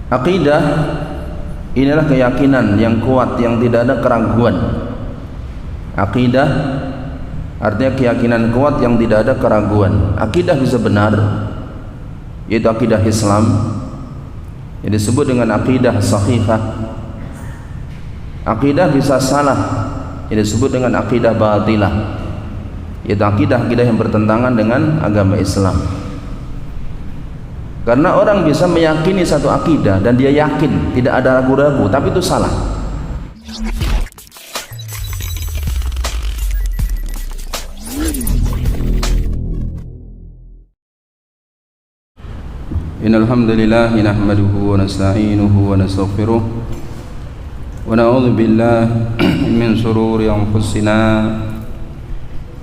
Akidah inilah keyakinan yang kuat yang tidak ada keraguan. Akidah artinya keyakinan kuat yang tidak ada keraguan. Akidah bisa benar, yaitu akidah Islam, yang disebut dengan akidah sahihah. Akidah bisa salah, yang disebut dengan akidah batilah, yaitu akidah-akidah yang bertentangan dengan agama Islam. Karena orang bisa meyakini satu akidah dan dia yakin, tidak ada ragu-ragu, tapi itu salah. Innal hamdalillah nahmaduhu wa nasta'inuhu wa nastaghfiruh wa na'udzu billahi min shururi anfusina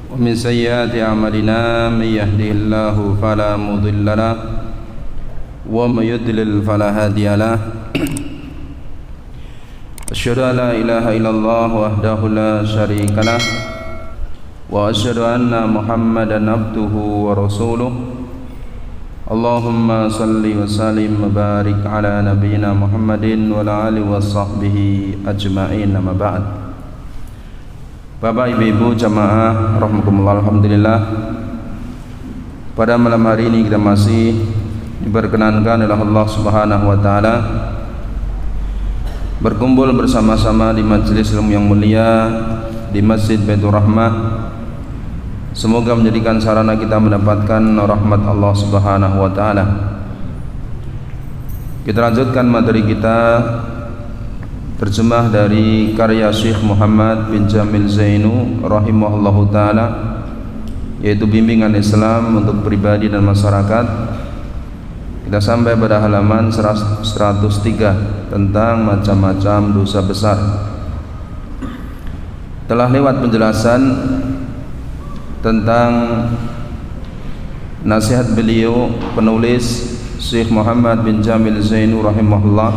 wa min sayyiati a'malina may yahdihillahu fala mudilla lahu wa may yudlil fala hadiya lahu. Asyhadu an la ilaha illallah wahdahu la syarika lah wa asyhadu anna Muhammadan abduhu wa rasuluh. Allahumma salli wa sallim wa barik ala nabiyyina Muhammadin wa ala alihi wa sahbihi ajma'in, amma ba'd. Bapak, ibu-ibu, jamaah rahimakumullah, alhamdulillah, pada malam hari ini kita masih diperkenankan oleh Allah Subhanahu wa taala berkumpul bersama-sama di majelis ilmu yang mulia di Masjid Baitur Rahmah. Semoga menjadikan sarana kita mendapatkan rahmat Allah Subhanahu wa taala. Kita lanjutkan materi kita, terjemah dari karya Syekh Muhammad bin Jamil Zainu rahimahullahu taala, yaitu bimbingan Islam untuk pribadi dan masyarakat. Kita sampai pada halaman 103 tentang macam-macam dosa besar. Telah lewat penjelasan tentang nasihat beliau penulis Syekh Muhammad bin Jamil Zainu rahimahullah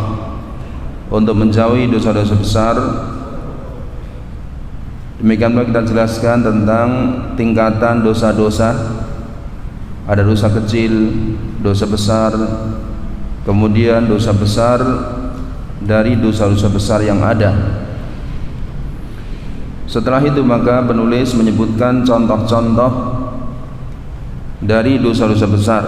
untuk menjauhi dosa-dosa besar. Demikian pula kita jelaskan tentang tingkatan dosa-dosa. Ada dosa kecil, dosa besar, kemudian dosa besar dari dosa-dosa besar yang ada. Setelah itu maka penulis menyebutkan contoh-contoh dari dosa-dosa besar,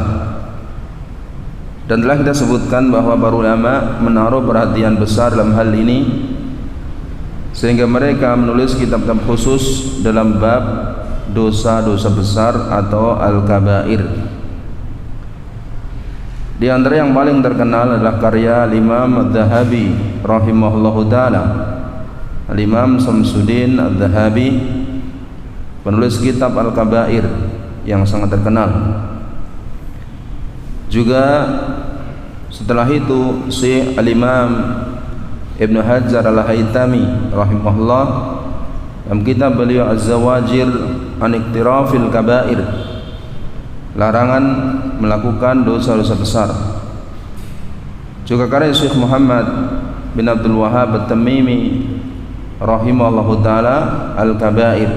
dan telah kita sebutkan bahwa para ulama menaruh perhatian besar dalam hal ini, sehingga mereka menulis kitab-kitab khusus dalam bab dosa-dosa besar atau al-kabair. Di antara yang paling terkenal adalah karya Imam Adz-Dzahabi rahimahullahu taala, Imam Samsuddin Adz-Dzahabi, penulis kitab Al-Kabair yang sangat terkenal. Juga setelah itu Syekh Al-Imam Ibnu Hajar Al-Haytami rahimahullah dalam kitab beliau Az-Zawajir an Iqtirafil Kabair, larangan melakukan dosa-dosa besar. Juga karya Syekh Muhammad bin Abdul Wahhab At-Tamimi rahimahullahu taala Al-Kabair.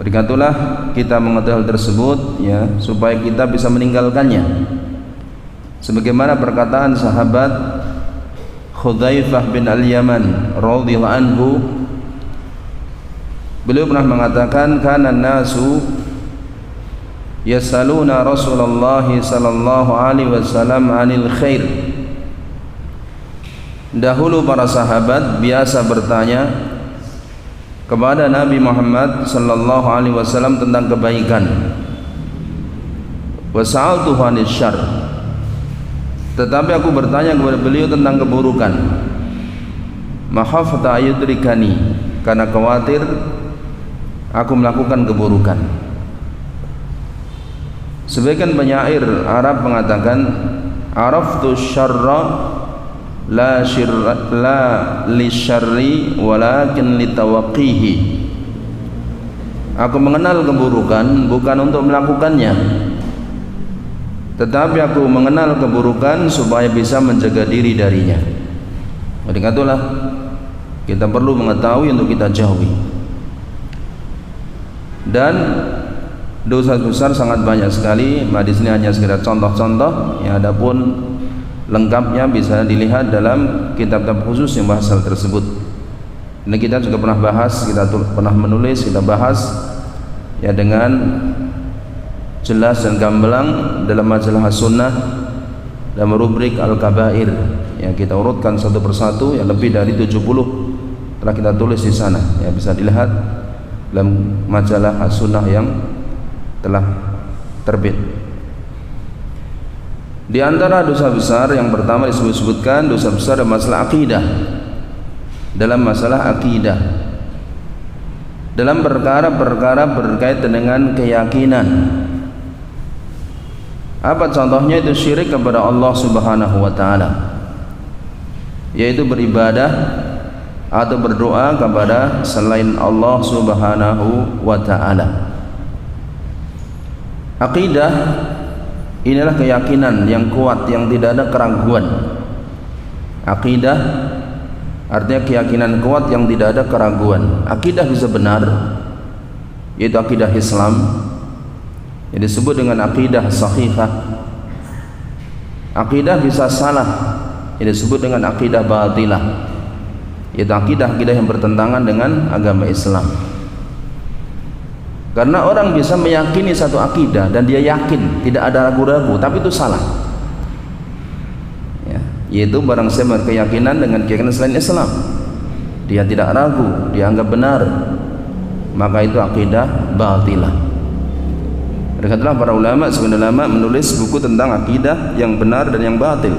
Berikatulah kita mengetahui hal tersebut ya, supaya kita bisa meninggalkannya. Sebagaimana perkataan sahabat Hudzaifah bin Al-Yaman radhiyallahu anhu, beliau pernah mengatakan, kana nasu yasaluna Rasulullah sallallahu alaihi wasallam anil khair. Dahulu para sahabat biasa bertanya kepada Nabi Muhammad sallallahu alaihi wasallam tentang kebaikan. Wa sa'altuhu anil syarr, tetapi aku bertanya kepada beliau tentang keburukan. Makhafata ayudrikani, karena khawatir aku melakukan keburukan. Sebagian penyair Arab mengatakan, araftu syarra la li syarri walakin li tawaqqihi. Aku mengenal keburukan bukan untuk melakukannya, tetapi aku mengenal keburukan supaya bisa menjaga diri darinya. Oleh karena itulah kita perlu mengetahui untuk kita jauhi. Dan Dosa besar sangat banyak sekali. Di sini hanya sekedar contoh-contoh. Ya, adapun lengkapnya bisa dilihat dalam kitab-kitab khusus yang bahas hal tersebut. Ini kita juga pernah bahas, kita pernah menulis, kita bahas ya dengan jelas dan gamblang dalam majalah As-Sunnah dalam rubrik Al-Kabair. Ya, kita urutkan satu persatu, yang lebih dari 70 telah kita tulis di sana. Ya, bisa dilihat dalam majalah As-Sunnah yang telah terbit. Di antara dosa besar yang pertama disebutkan dosa besar dalam masalah akidah. Dalam masalah akidah, dalam perkara-perkara berkaitan dengan keyakinan. Apa contohnya? Itu syirik kepada Allah Subhanahu wa taala, yaitu beribadah atau berdoa kepada selain Allah Subhanahu wa taala. Akidah inilah keyakinan yang kuat yang tidak ada keraguan. Akidah artinya keyakinan kuat yang tidak ada keraguan. Akidah bisa benar, yaitu akidah Islam, yang disebut dengan akidah sahihah. Akidah bisa salah, yang disebut dengan akidah batilah, yaitu akidah-akidah yang bertentangan dengan agama Islam. Karena orang bisa meyakini satu akidah dan dia yakin, tidak ada ragu-ragu, tapi itu salah. Ya, yaitu barang siapa berkeyakinan dengan keyakinan selain Islam, dia tidak ragu, dia anggap benar, maka itu akidah batilah. Berkatalah para ulama, sebenarnya ulama menulis buku tentang akidah yang benar dan yang batil.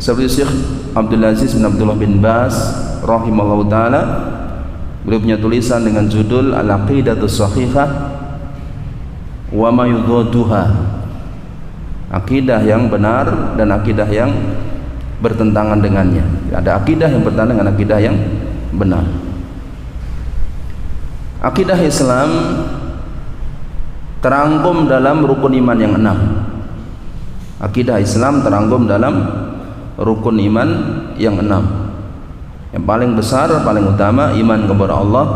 Seperti Syekh Abdul Aziz bin Abdullah bin Baz rahimahullah ta'ala, beliau punya tulisan dengan judul Al-Aqidatus Sahihah wa ma yudhaduha, akidah yang benar dan akidah yang bertentangan dengannya. Ada akidah yang bertentangan dengan akidah yang benar. Akidah Islam terangkum dalam rukun iman yang 6. Akidah Islam terangkum dalam rukun iman yang 6. Yang paling besar, paling utama, iman kepada Allah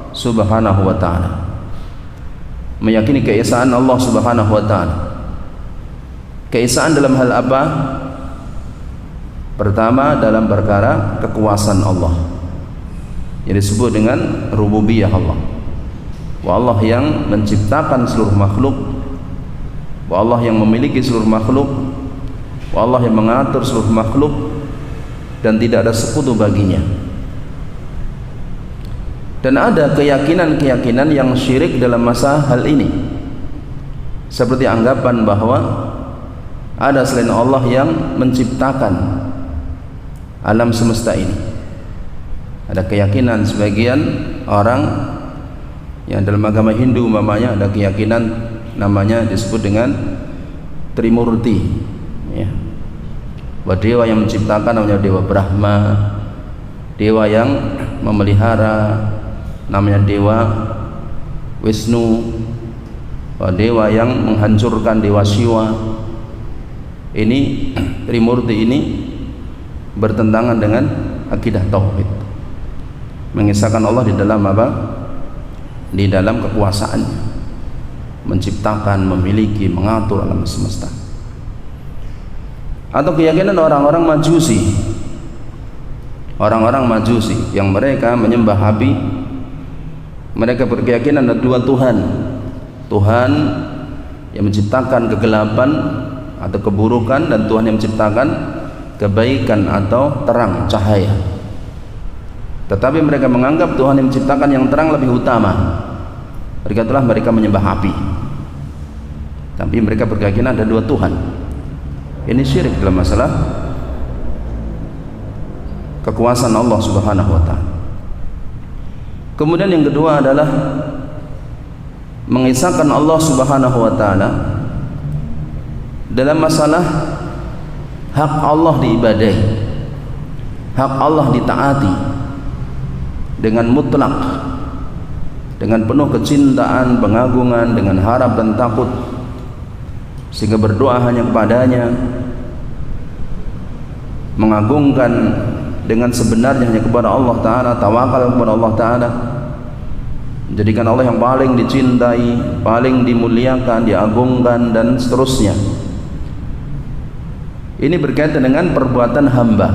Subhanahu wa ta'ala, meyakini keesaan Allah Subhanahu wa ta'ala. Keesaan dalam hal apa? Pertama, dalam perkara kekuasaan Allah, yang disebut dengan rububiyah Allah. Wa Allah yang menciptakan seluruh makhluk, wa Allah yang memiliki seluruh makhluk, wa Allah yang mengatur seluruh makhluk, dan tidak ada sekutu baginya. Dan ada keyakinan-keyakinan yang syirik dalam masa hal ini, seperti anggapan bahwa ada selain Allah yang menciptakan alam semesta ini. Ada keyakinan sebagian orang yang dalam agama Hindu umpamanya ada keyakinan namanya disebut dengan Trimurti, ya. Bahwa dewa yang menciptakan namanya Dewa Brahma, dewa yang memelihara namanya Dewa Wisnu, dewa yang menghancurkan Dewa Siwa. Ini Trimurti ini bertentangan dengan akidah tauhid, mengisahkan Allah di dalam apa? Di dalam kekuasaannya, menciptakan, memiliki, mengatur alam semesta. Atau keyakinan orang-orang Majusi, orang-orang Majusi yang mereka menyembah api. Mereka berkeyakinan ada dua Tuhan, Tuhan yang menciptakan kegelapan atau keburukan, dan Tuhan yang menciptakan kebaikan atau terang, cahaya. Tetapi mereka menganggap Tuhan yang menciptakan yang terang lebih utama. Mereka itulah mereka menyembah api. Tapi mereka berkeyakinan ada dua Tuhan. Ini syirik dalam masalah kekuasaan Allah Subhanahu wa ta'ala. Kemudian yang kedua adalah mengisahkan Allah Subhanahu wa ta'ala dalam masalah hak Allah diibadahi, hak Allah ditaati dengan mutlak, dengan penuh kecintaan, pengagungan, dengan harap dan takut, sehingga berdoa hanya kepadanya, mengagungkan dengan sebenarnya hanya kepada Allah Ta'ala, tawakal kepada Allah Ta'ala. menjadikan Allah yang paling dicintai, paling dimuliakan, diagungkan, dan seterusnya. Ini berkaitan dengan perbuatan hamba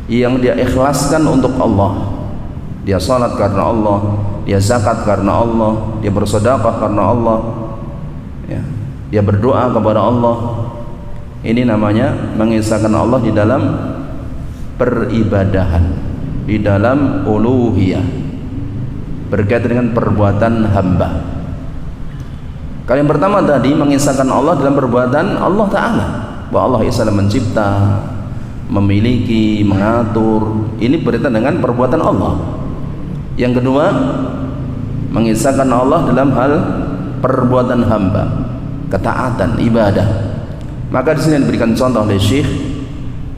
yang dia ikhlaskan untuk Allah. Dia salat karena Allah, dia zakat karena Allah, dia bersedekah karena Allah, ya, dia berdoa kepada Allah. Ini namanya mengisahkan Allah di dalam peribadahan, di dalam uluhiyah, berkaitan dengan perbuatan hamba. Kalau yang pertama tadi mengisahkan Allah dalam perbuatan Allah Ta'ala, bahwa Allah Isa mencipta, memiliki, mengatur. Ini berkaitan dengan perbuatan Allah. Yang kedua, mengisahkan Allah dalam hal perbuatan hamba, ketaatan, ibadah. Maka di sini diberikan contoh oleh Syekh,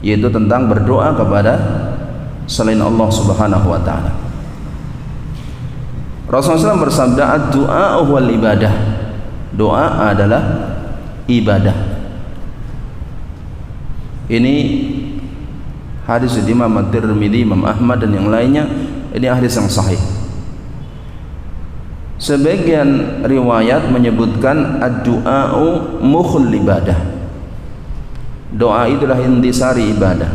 yaitu tentang berdoa kepada selain Allah Subhanahu wa taala. Rasulullah SAW bersabda, "Ad-du'a wal ibadah." Doa adalah ibadah. Ini hadis dari Imam At-Tirmidzi, Imam Ahmad, dan yang lainnya. Ini hadis yang sahih. Sebagian riwayat menyebutkan ad-du'a'u mukhul ibadah. Doa itulah intisari ibadah.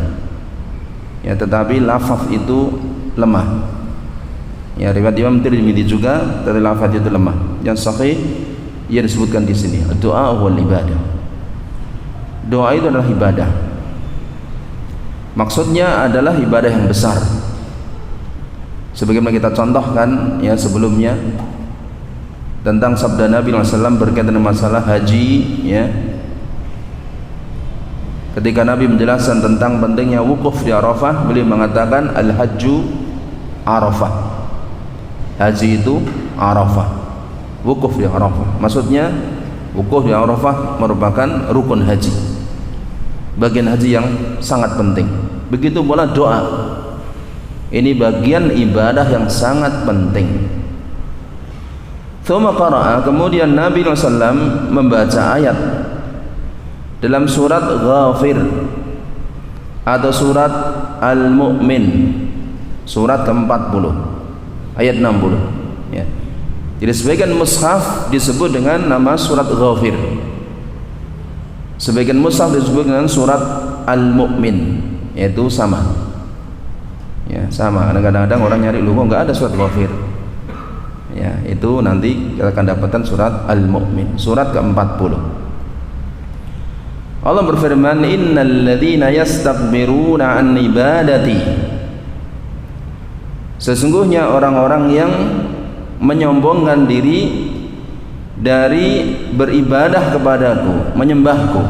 Ya, tetapi lafaz itu lemah. Ya, riwayat Imam Tirmidzi juga dari lafaz itu lemah. Yang sahih ia disebutkan di sini, ad-du'a wal ibadah. Doa itu adalah ibadah. Maksudnya adalah ibadah yang besar. Sebagaimana kita contohkan ya sebelumnya tentang sabda Nabi SAW berkaitan dengan masalah haji, ya. Ketika Nabi menjelaskan tentang pentingnya wukuf di Arafah, beliau mengatakan al-hajju Arafah. Haji itu Arafah, wukuf di Arafah. Maksudnya wukuf di Arafah merupakan rukun haji, bagian haji yang sangat penting. Begitu pula doa. Ini bagian ibadah yang sangat penting. Tsumma qara'a, kemudian Nabi SAW membaca ayat dalam surat Ghafir atau surat Al-Mu'min, surat ke-40 ayat 60, ya. Jadi sebagian mushaf disebut dengan nama surat Ghafir, sebagian mushaf disebut dengan surat Al-Mu'min, yaitu sama. Ya, sama. Kadang-kadang orang nyari logo nggak ada surat Ghafir. Ya, itu nanti kita akan dapatkan surat Al-Mu'min, surat ke-40. Allah berfirman, "Innal ladzina yastakbiruna an ibadati." Sesungguhnya orang-orang yang menyombongkan diri dari beribadah kepadaku, menyembahku,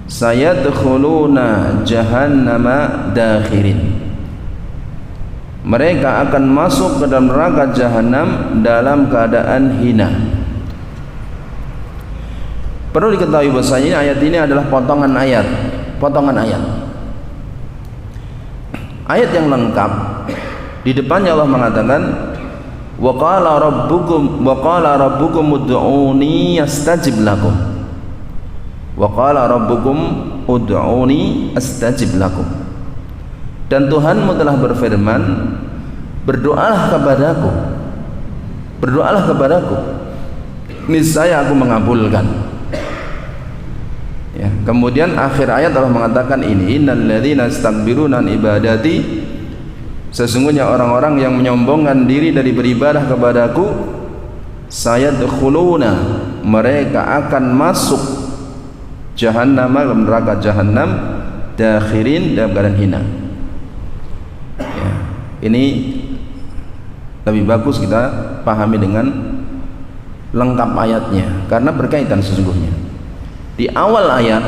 sayadkhuluna jahannama dakhirin. Mereka akan masuk ke dalam neraka jahanam dalam keadaan hina. Perlu diketahui bahwasanya ayat ini adalah potongan ayat. Ayat yang lengkap di depannya Allah mengatakan, wa qala rabbukum ud'uni astajib lakum. Wa qala rabbukum ud'uni astajib lakum. Dan Tuhanmu telah berfirman, berdoalah kepadaku, niscaya aku mengabulkan. Ya, kemudian akhir ayat Allah mengatakan ini, innal ladzina istakbiruna an ibadati, sesungguhnya orang-orang yang menyombongkan diri dari beribadah kepadaku, sayadkhuluna, mereka akan masuk jahannam, dalam neraka jahannam, dakhirin, dalam keadaan hina. Ya, ini lebih bagus kita pahami dengan lengkap ayatnya karena berkaitan sesungguhnya. Di awal ayat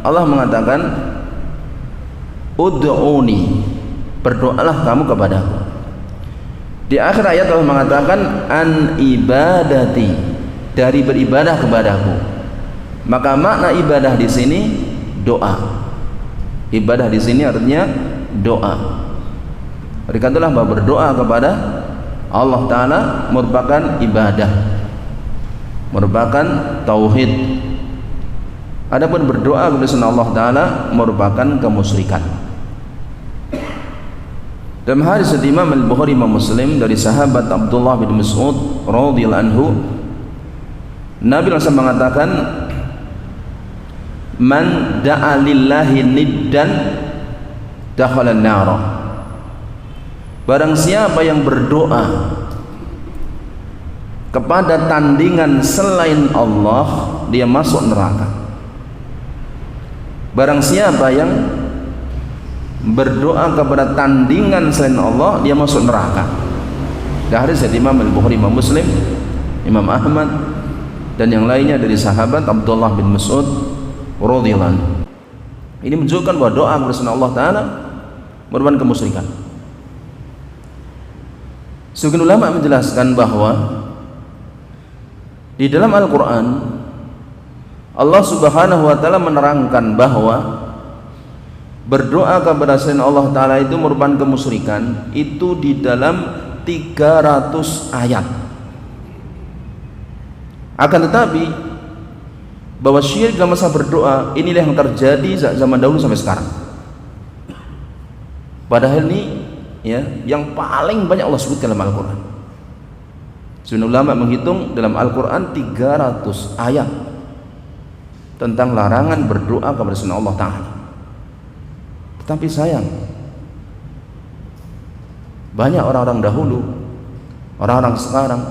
Allah mengatakan ud'uni, berdoalah kamu kepadaku. Di akhir ayat Allah mengatakan an ibadati, dari beribadah kepadaku. Maka makna ibadah di sini doa. Ibadah di sini artinya doa. Berkatalah bahwa berdoa kepada Allah Ta'ala merupakan ibadah, merupakan tauhid. Adapun berdoa kepada Allah Ta'ala merupakan kemusyrikan. Dalam hadis Imam Al-Bukhari Imam Muslim dari sahabat Abdullah bin Mas'ud radhiyallahu anhu, Nabi SAW mengatakan, man da'a lillahi niddan dakhala an-nar. Barang siapa yang berdoa kepada tandingan selain Allah, dia masuk neraka. Barang siapa yang berdoa kepada tandingan selain Allah, dia masuk neraka. Dari hadis Imam Al-Bukhari Imam Muslim, Imam Ahmad dan yang lainnya dari sahabat Abdullah bin Mas'ud radhiyallahu anhu. Ini menunjukkan bahwa doa bersama Allah Ta'ala merupakan kemusyrikan. Sebagian ulama menjelaskan bahwa di dalam Al-Quran Allah Subhanahu wa Ta'ala menerangkan bahwa berdoa kepada selain Allah Ta'ala itu merupakan kemusyrikan, itu di dalam 300 ayat. Akan tetapi bahwa syirik dalam masa berdoa inilah yang terjadi zaman dahulu sampai sekarang. Padahal ini ya yang paling banyak Allah sebutkan dalam Al-Quran. Sebagian ulama menghitung dalam Al-Quran 300 ayat tentang larangan berdoa kepada selain Allah Ta'ala. Tetapi sayang, banyak orang-orang dahulu, orang-orang sekarang,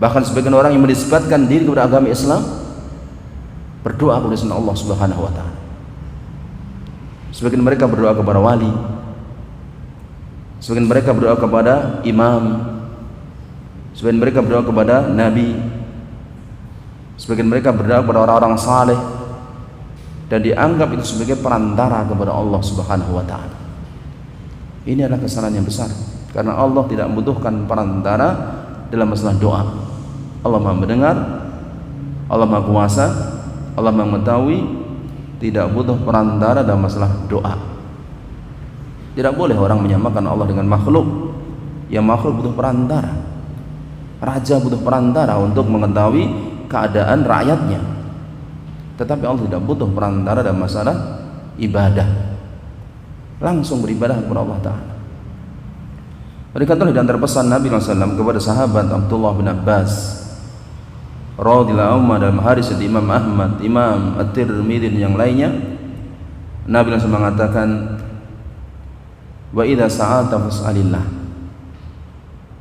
bahkan sebagian orang yang menisbatkan diri kepada agama Islam, berdoa kepada selain Allah Subhanahu wa Ta'ala. Sebagian mereka berdoa kepada wali, sebagian mereka berdoa kepada imam, sebagian mereka berdoa kepada nabi, sebagian mereka berdoa kepada orang-orang saleh, dan dianggap itu sebagai perantara kepada Allah Subhanahu wa Ta'ala. Ini adalah kesalahan yang besar, karena Allah tidak membutuhkan perantara dalam masalah doa. Allah Maha mendengar, Allah Maha kuasa, Allah Maha mengetahui, tidak butuh perantara dalam masalah doa. Tidak boleh orang menyamakan Allah dengan makhluk. Yang makhluk butuh perantara. Raja butuh perantara untuk mengetahui keadaan rakyatnya, tetapi Allah tidak butuh perantara dalam masalah ibadah. Langsung beribadah kepada Allah Ta'ala. Oleh karena itu, di antara pesan Nabi SAW kepada sahabat Abdullah bin Abbas radhiyallahu anhu dalam hadis dari Imam Ahmad, Imam At-Tirmidzi dan yang lainnya, Nabi SAW mengatakan, wa idza sa'alta fas'alillah.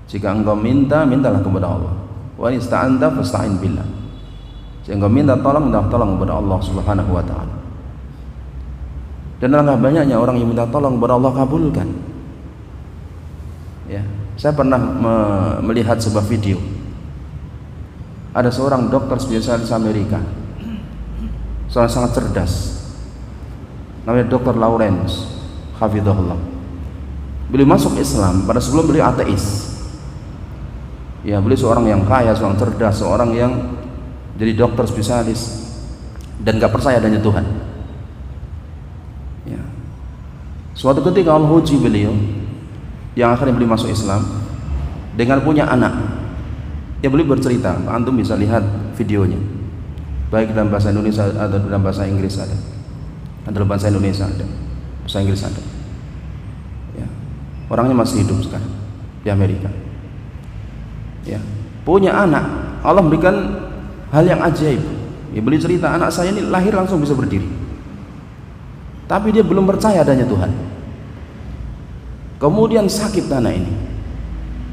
Jika engkau minta, mintalah kepada Allah. Wa ista'anta fasta'in billah. Jika engkau minta tolong, minta tolong kepada Allah Subhanahu wa Ta'ala. Dan alangkah banyaknya orang yang minta tolong kepada Allah kabulkan. Ya, saya pernah melihat sebuah video. Ada seorang dokter spesialis Amerika, seorang sangat cerdas, namanya Dr. Lawrence hafizahullah. Beliau masuk Islam pada sebelum beliau ateis. Ya, beliau seorang yang kaya, seorang cerdas, seorang yang jadi dokter spesialis dan gak percaya adanya Tuhan. Ya. Suatu ketika Allah uji beliau, yang akhirnya beliau masuk Islam dengan punya anak. Ya, beliau bercerita, antum bisa lihat videonya, baik dalam bahasa Indonesia atau dalam bahasa Inggris ada. Dalam bahasa Indonesia ada, bahasa Inggris ada. Ya. Orangnya masih hidup sekarang di Amerika. Ya, punya anak, Allah memberikan hal yang ajaib. Ya, beliau cerita, anak saya ini lahir langsung bisa berdiri, tapi dia belum percaya adanya Tuhan. Kemudian sakit anak ini,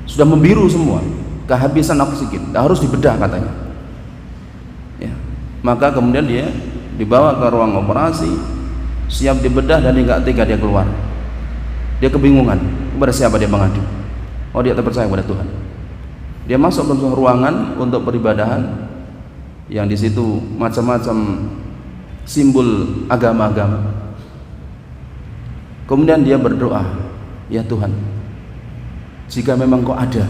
sudah membiru semua, kehabisan oksigen, harus dibedah katanya. Ya, maka kemudian dia dibawa ke ruang operasi, siap dibedah, dan dia nggak tega, dia keluar. Dia kebingungan kepada siapa dia mengadu. Oh, dia terpercaya kepada Tuhan. Dia masuk ke sebuah ruangan untuk peribadahan yang di situ macam-macam simbol agama-agama. Kemudian dia berdoa, ya Tuhan, jika memang Kau ada,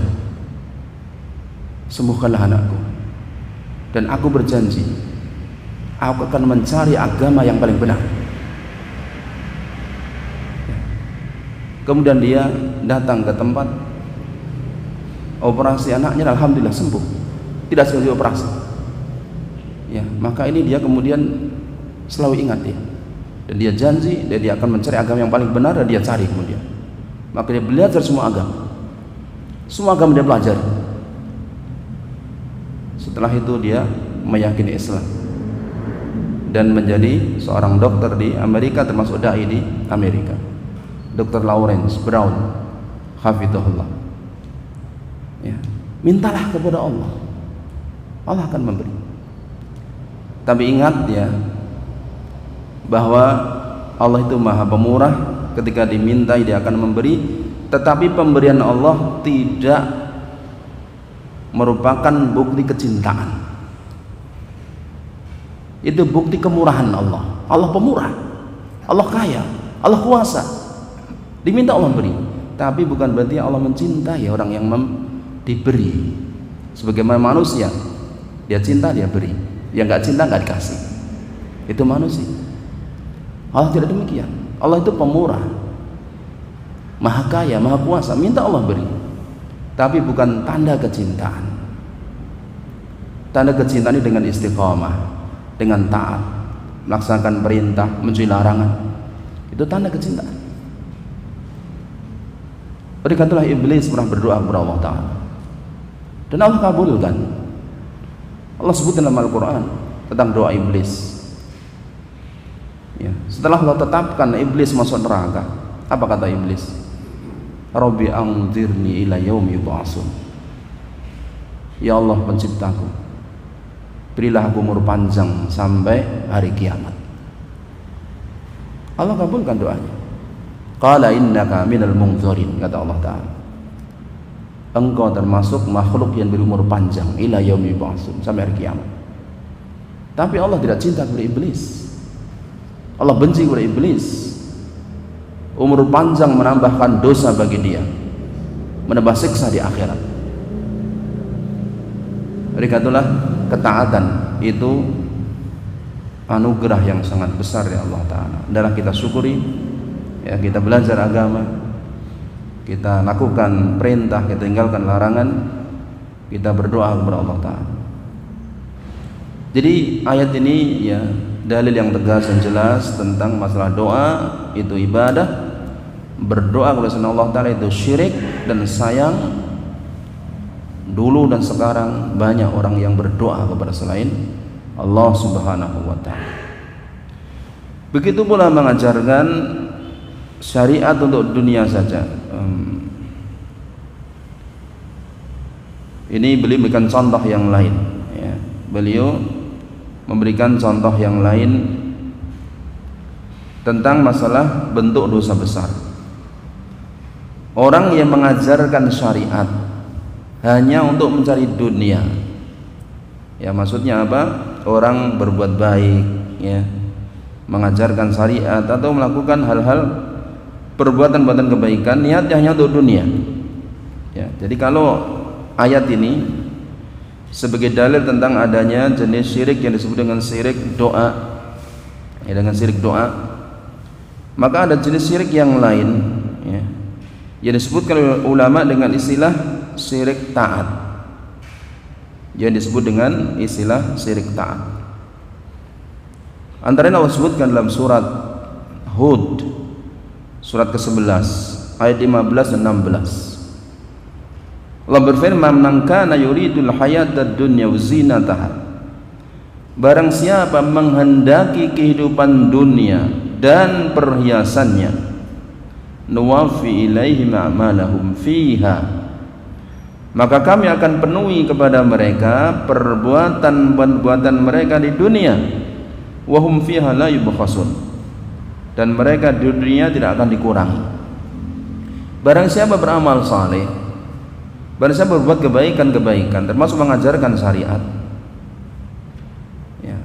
sembuhkanlah anakku, dan aku berjanji aku akan mencari agama yang paling benar. Kemudian dia datang ke tempat operasi anaknya, alhamdulillah sembuh, tidak sekali operasi. Ya, maka ini dia kemudian selalu ingat dia, dan dia janji dia akan mencari agama yang paling benar, dan dia cari kemudian. Maka dia belajar semua agama. Semua agama dia pelajari. Setelah itu dia meyakini Islam dan menjadi seorang dokter di Amerika, termasuk dai di Amerika, Dr. Lawrence Brown hafizahullah. Ya, mintalah kepada Allah, Allah akan memberi. Tapi ingat ya, bahwa Allah itu maha pemurah. Ketika dimintai dia akan memberi, tetapi pemberian Allah tidak merupakan bukti kecintaan. Itu bukti kemurahan Allah. Allah pemurah, Allah kaya, Allah kuasa. Diminta Allah beri, tapi bukan berarti Allah mencintai orang yang diberi. Sebagaimana manusia, dia cinta dia beri, yang nggak cinta nggak dikasih. Itu manusia. Allah tidak demikian. Allah itu pemurah, maha kaya, maha kuasa. Minta Allah beri, tapi bukan tanda kecintaan. Tanda kecintaan ini dengan istiqamah, dengan taat, melaksanakan perintah, menjauhi larangan. Itu tanda kecintaan. Oleh karena iblis pernah berdoa kepada Allah Ta'ala, dan Allah kabulkan. Allah sebut dalam Al-Quran tentang doa iblis. Ya, setelah Allah tetapkan iblis masuk neraka, apa kata iblis? Rabbi anzirni ila yaumi yub'atsun. Ya Allah penciptaku, berilah aku umur panjang sampai hari kiamat. Allah kabulkan doanya. Qala innaka minal munzirin, kata Allah Ta'ala, engkau termasuk makhluk yang berumur panjang ila yaumi yub'atsun, sampai hari kiamat. Tapi Allah tidak cinta kepada iblis. Allah benci kepada iblis. Umur panjang menambahkan dosa bagi dia, menambah siksa di akhirat. Oleh karena ketaatan itu anugerah yang sangat besar dari Allah Ta'ala. Adalah kita syukuri, ya, kita belajar agama, kita lakukan perintah, kita tinggalkan larangan, kita berdoa kepada Allah Ta'ala. Jadi ayat ini ya dalil yang tegas dan jelas tentang masalah doa itu ibadah, berdoa kepada selain Allah Ta'ala itu syirik. Dan sayang, dulu dan sekarang banyak orang yang berdoa kepada selain Allah Subhanahu wa Ta'ala. Begitu pula mengajarkan syariat untuk dunia saja. Ini beliau memberikan contoh yang lain, ya. Beliau memberikan contoh yang lain tentang masalah bentuk dosa besar. Orang yang mengajarkan syariat hanya untuk mencari dunia, ya, maksudnya apa? Orang berbuat baik, ya, mengajarkan syariat atau melakukan hal-hal perbuatan-perbuatan kebaikan, niatnya hanya untuk dunia, ya. Jadi kalau ayat ini sebagai dalil tentang adanya jenis syirik yang disebut dengan syirik doa, ya, dengan syirik doa, maka ada jenis syirik yang lain, ya, yang disebutkan oleh ulama dengan istilah syirik taat, yang disebut dengan istilah syirik taat. Antara Allah sebutkan dalam surat Hud, surat ke-11 ayat 15 dan 16. Allah berfirman, "Man kana yuridul hayatad dunya wa zinataha." Barang siapa menghendaki kehidupan dunia dan perhiasannya, nuwaffi ilaihim a'malahum fiha, maka kami akan penuhi kepada mereka perbuatan-perbuatan mereka di dunia, wa hum fiha la yubkhasun, dan mereka di dunia tidak akan dikurangi. Barang siapa beramal saleh, barang siapa berbuat kebaikan-kebaikan, termasuk mengajarkan syariat, ya,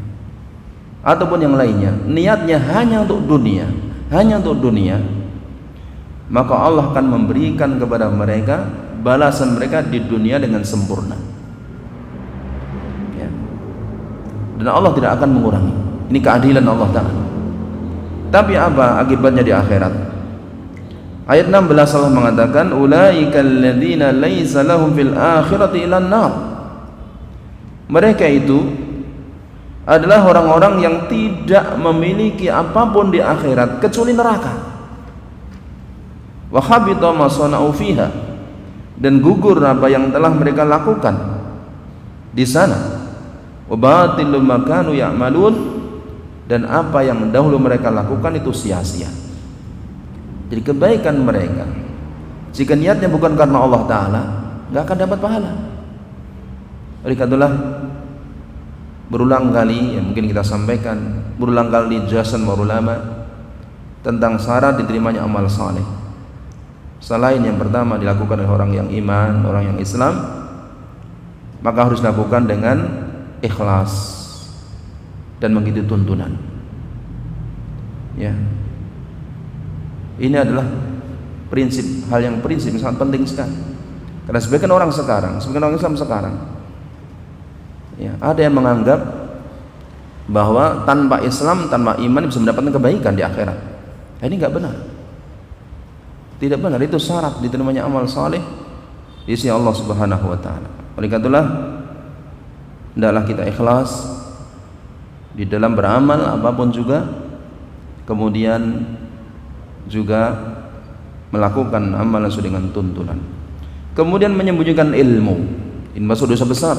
ataupun yang lainnya, niatnya hanya untuk dunia, hanya untuk dunia, maka Allah akan memberikan kepada mereka balasan mereka di dunia dengan sempurna, ya. Dan Allah tidak akan mengurangi. Ini keadilan Allah Ta'ala. Tapi apa akibatnya di akhirat? Ayat 16 Allah mengatakan, ulaikal ladzina laisa lahum fil akhirati ilan nar. Mereka itu adalah orang-orang yang tidak memiliki apapun di akhirat kecuali neraka. wa habita ma sana'u fiha, dan gugur apa yang telah mereka lakukan di sana, wa batilun ma kanu ya'malun, dan apa yang dahulu mereka lakukan itu sia-sia. Jadi kebaikan mereka jika niatnya bukan karena Allah Ta'ala nggak akan dapat pahala. Oleh karena itulah berulang kali mungkin kita sampaikan, berulang kali dijelaskan para ulama tentang syarat diterimanya amal saleh. Selain yang pertama dilakukan oleh orang yang iman, orang yang Islam, maka harus dilakukan dengan ikhlas dan mengikuti tuntunan. Ya, ini adalah hal yang sangat penting sekali. Karena sebagian orang Islam sekarang, ya, ada yang menganggap bahwa tanpa Islam, tanpa iman bisa mendapatkan kebaikan di akhirat. Ini enggak benar. Tidak benar, itu syarat diterimanya amal saleh di sisi Allah Subhanahu wa taala. Oleh karena itulah hendaklah kita ikhlas di dalam beramal apapun juga, kemudian juga melakukan amalan sesuai dengan tuntunan. Kemudian menyembunyikan ilmu, ini masuk dosa besar,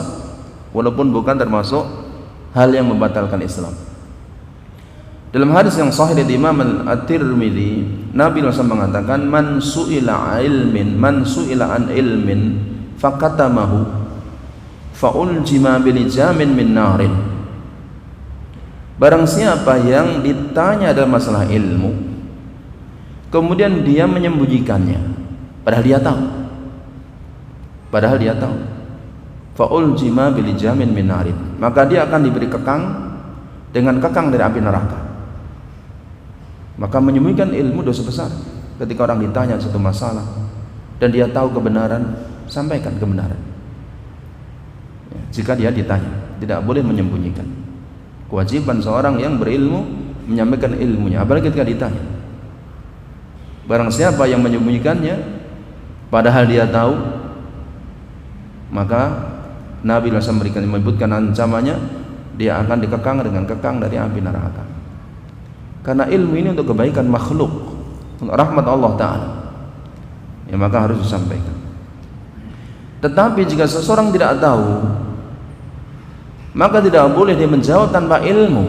walaupun bukan termasuk hal yang membatalkan Islam. Dalam hadis yang sahih dari Imam At-Tirmidzi, Nabi SAW mengatakan, man su'ila an ilmin fakatamahu fa'uljima bilijamin min narin. Barang siapa yang ditanya dalam masalah ilmu, kemudian dia menyembunyikannya, padahal dia tahu, fa'uljima bilijamin min narin, maka dia akan diberi kekang dengan kekang dari api neraka. Maka menyembunyikan ilmu dosa besar. Ketika orang ditanya satu masalah dan dia tahu kebenaran, sampaikan kebenaran. Ya, jika dia ditanya, tidak boleh menyembunyikan. Kewajiban seorang yang berilmu menyampaikan ilmunya, apalagi ketika ditanya. Barang siapa yang menyembunyikannya padahal dia tahu, maka Nabi SAW menyebutkan ancamannya, dia akan dikekang dengan kekang dari api neraka. Karena ilmu ini untuk kebaikan makhluk, untuk rahmat Allah Ta'ala, ya, maka harus disampaikan. Tetapi jika seseorang tidak tahu, maka tidak boleh dia menjawab tanpa ilmu,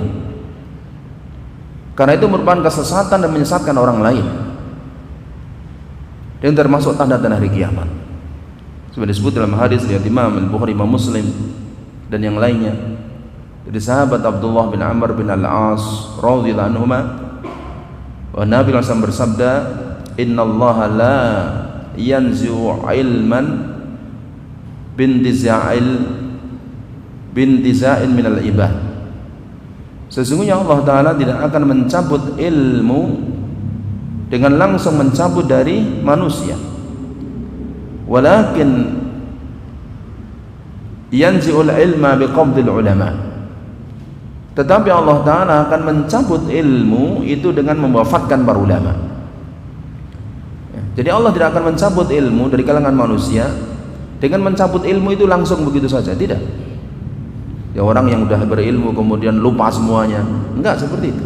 karena itu merupakan kesesatan dan menyesatkan orang lain, dan termasuk tanda-tanda hari kiamat. Seperti disebut dalam hadis riwayat Imam Al-Bukhari, Imam Muslim dan yang lainnya dari sahabat Abdullah bin Amr bin Al-As radhiyallahu anhuma, wa Nabi SAW bersabda, innallaha la yanzi'u ilman bintiza'in minal ibad. Sesungguhnya Allah Ta'ala tidak akan mencabut ilmu dengan langsung mencabut dari manusia, walakin yanzi'ul ilma biqabdil ulama. Tetapi Allah Ta'ala akan mencabut ilmu itu dengan mewafatkan para ulama. Jadi Allah tidak akan mencabut ilmu dari kalangan manusia dengan mencabut ilmu itu langsung begitu saja, tidak. Ya, orang yang sudah berilmu kemudian lupa semuanya, enggak seperti itu.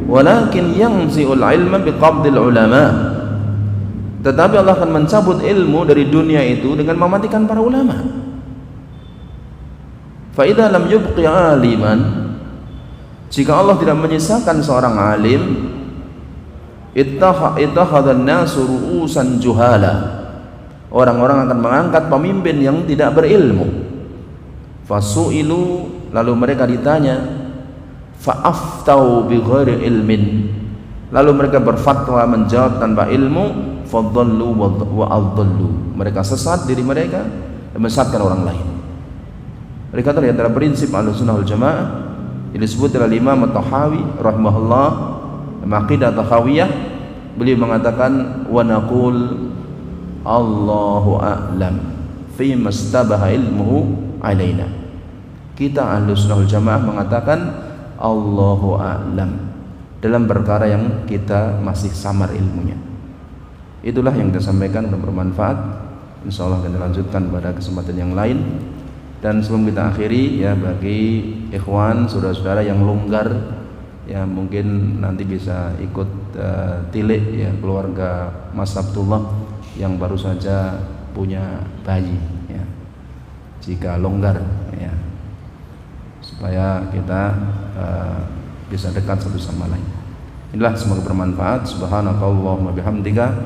Walakin yanzi'ul ilma biqabdil ulama. Tetapi Allah akan mencabut ilmu dari dunia itu dengan mematikan para ulama. Fa idza lam yubqi aliman, jika Allah tidak menyisakan seorang alim, ittakhadhan nasu ru'usan juhala, orang-orang akan mengangkat pemimpin yang tidak berilmu. Fasu'ilu, lalu mereka ditanya, fa'aftau bighairi ilmin, lalu mereka berfatwa menjawab tanpa ilmu, fadhallu wa adhallu, mereka sesat diri mereka dan menyesatkan orang lain. Oleh karena itu antara prinsip Ahlussunnah wal Jamaah yang disebut oleh Imam At-Tahawi rahimahullah, Aqidah Tahawiyah, beliau mengatakan, wa naqul Allahu a'lam fi mastabaha ilmuhu alaina. Kita Ahlussunnah wal Jamaah mengatakan Allahu a'lam dalam perkara yang kita masih samar ilmunya. Itulah yang kita sampaikan, dan bermanfaat. Insyaallah kita lanjutkan pada kesempatan yang lain. Dan sebelum kita akhiri, ya, bagi ikhwan saudara-saudara yang longgar, ya mungkin nanti bisa ikut tilik ya keluarga Mas Abdullah yang baru saja punya bayi ya, jika longgar ya, supaya kita bisa dekat satu sama lain. Inilah, semoga bermanfaat. Subhanakallahumma bihamdika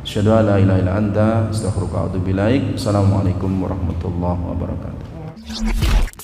asyhadu an la ilaha illa anta astaghfiruka wa atubu ilaik. Assalamualaikum warahmatullahi wabarakatuh.